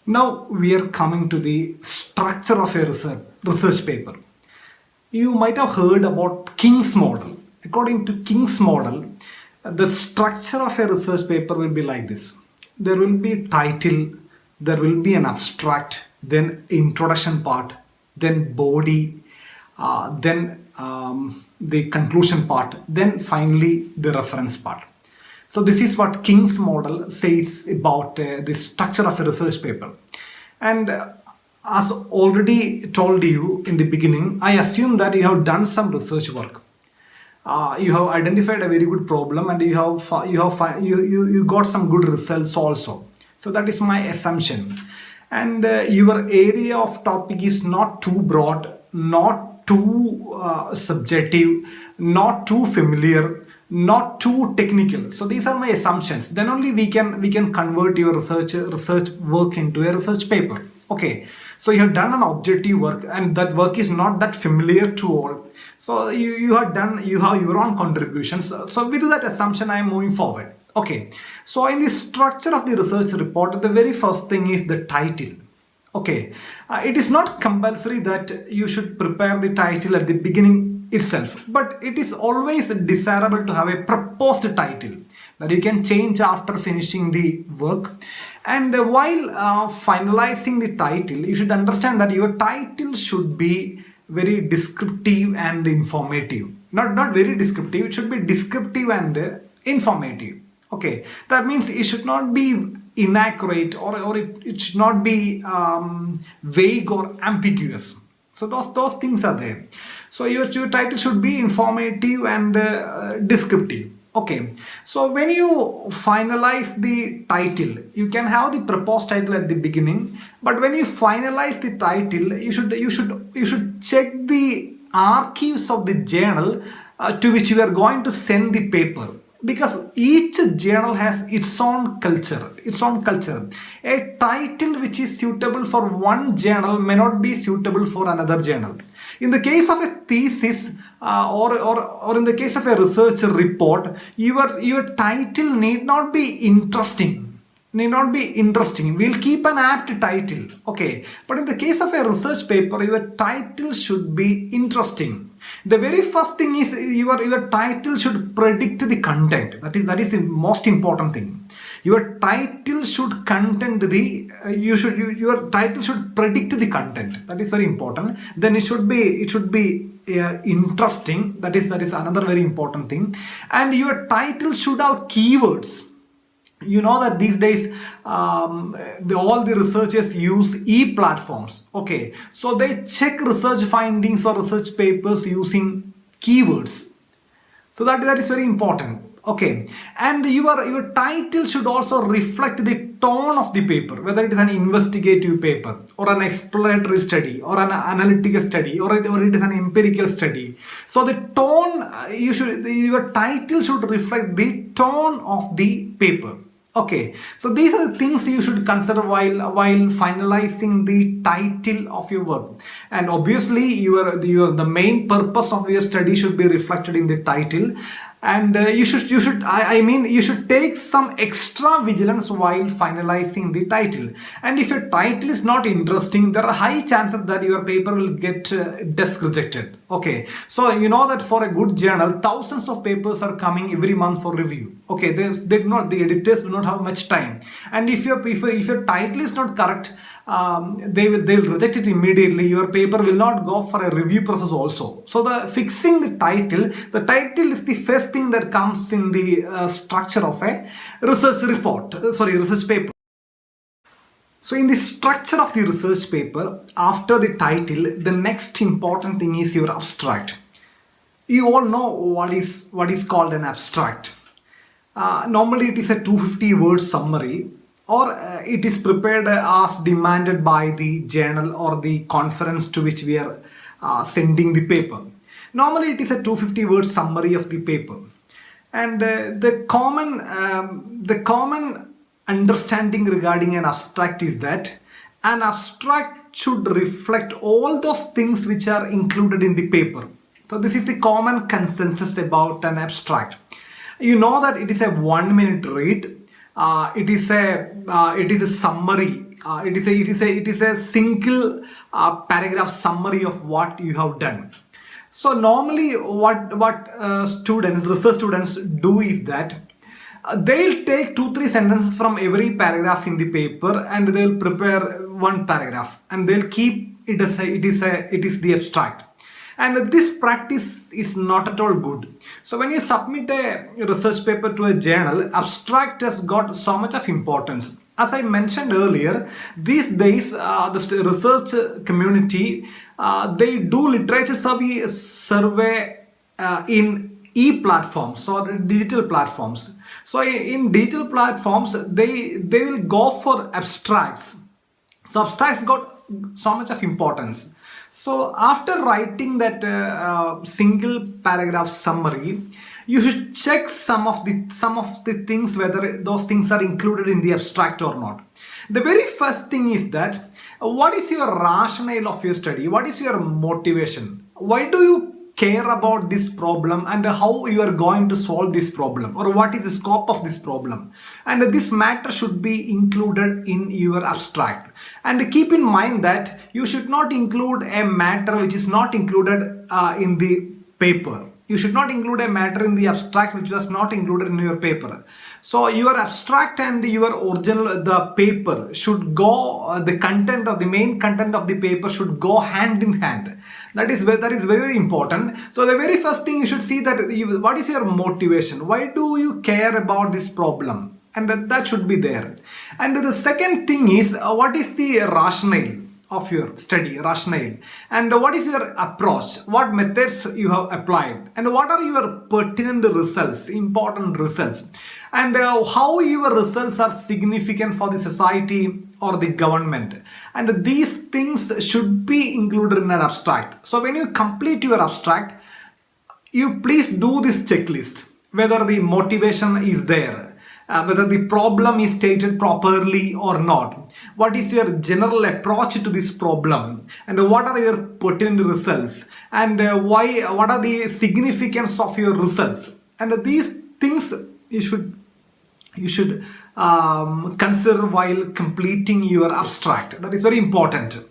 Now we are coming to the structure of a research paper. You might have heard about King's model. According to King's model, the structure of a research paper will be like this. There will be title, there will be an abstract, then introduction part, then body, then the conclusion part, then finally the reference part. So this is what King's model says about the structure of a research paper. And as already told you in the beginning, I assume that you have done some research work. You have identified a very good problem, and you got some good results also. So that is my assumption. And your area of topic is not too broad, not too subjective, not too familiar, not too technical. So these are my assumptions. Then only we can convert your research work into a research paper. Okay, so you have done an objective work, and that work is not that familiar to all. So you have your own contributions. So with that assumption, I am moving forward. Okay, so in the structure of the research report, the very first thing is the title. Okay, it is not compulsory that you should prepare the title at the beginning itself, but it is always desirable to have a proposed title that you can change after finishing the work. And while finalizing the title, you should understand that your title should be very descriptive and informative. Not very descriptive, it should be descriptive and informative. Okay, that means it should not be inaccurate, or it should not be vague or ambiguous. So those things are there. So your title should be informative and descriptive. Okay, so when you finalize the title, you can have the proposed title at the beginning, but when you finalize the title, you should check the archives of the journal to which you are going to send the paper, because each journal has its own culture. A title which is suitable for one journal may not be suitable for another journal. In the case of a thesis or in the case of a research report, your title need not be interesting. We'll keep an apt title. Okay, but in the case of a research paper, your title should be interesting. The very first thing is your title should predict the content. That is the most important thing. Your title should your title should predict the content. That is very important. Then it should be interesting. That is another very important thing. And your title should have keywords. You know that these days all the researchers use e-platforms. Okay, so they check research findings or research papers using keywords. So that is very important. Okay, and your title should also reflect the tone of the paper, whether it is an investigative paper or an exploratory study or an analytical study or it is an empirical study. So the tone, your title should reflect the tone of the paper. Okay, so these are the things you should consider while finalizing the title of your work. And obviously the main purpose of your study should be reflected in the title. And you should take some extra vigilance while finalizing the title. And if your title is not interesting, there are high chances that your paper will get desk rejected. Okay, so you know that for a good journal, thousands of papers are coming every month for review. Okay, the editors do not have much time. And if your title is not correct, they'll reject it immediately. Your paper will not go for a review process also. So fixing the title is the first thing that comes in the structure of a research paper. So in the structure of the research paper, after the title, the next important thing is your abstract. You all know what is called an abstract. Normally it is a 250 word summary, or it is prepared as demanded by the journal or the conference to which we are sending the paper. Normally it is a 250 word summary of the paper. And the common understanding regarding an abstract is that an abstract should reflect all those things which are included in the paper. So this is the common consensus about an abstract. You know that it is a 1 minute read. It is a summary. It is a single paragraph summary of what you have done. So normally, what students, research students, do is that they'll take 2-3 sentences from every paragraph in the paper, and they'll prepare one paragraph, and they'll keep it as it is the abstract. And this practice is not at all good. So when you submit a research paper to a journal, abstract has got so much of importance. As I mentioned earlier, these days the research community, they do literature survey in e-platforms or digital platforms. So in digital platforms, they will go for abstracts. So abstracts got so much of importance. So after writing that single paragraph summary, you should check some of the things, whether those things are included in the abstract or not. The very first thing is that what is your rationale of your study? What is your motivation? Why do you care about this problem, and how you are going to solve this problem, or what is the scope of this problem? And this matter should be included in your abstract. And keep in mind that you should not include a matter which is not included in the paper. You should not include a matter in the abstract which was not included in your paper. So your abstract and your original, the paper should go, the main content of the paper should go hand in hand. That is very important. So the very first thing you should see that what is your motivation? Why do you care about this problem? And that should be there. And the second thing is what is the rationale of your study, rationale, and what is your approach, what methods you have applied, and what are your pertinent results, important results, and how your results are significant for the society or the government. And these things should be included in an abstract. So when you complete your abstract, you please do this checklist, whether the motivation is there, whether the problem is stated properly or not, what is your general approach to this problem, and what are your pertinent results, and what are the significance of your results. And these things you should consider while completing your abstract. That is very important.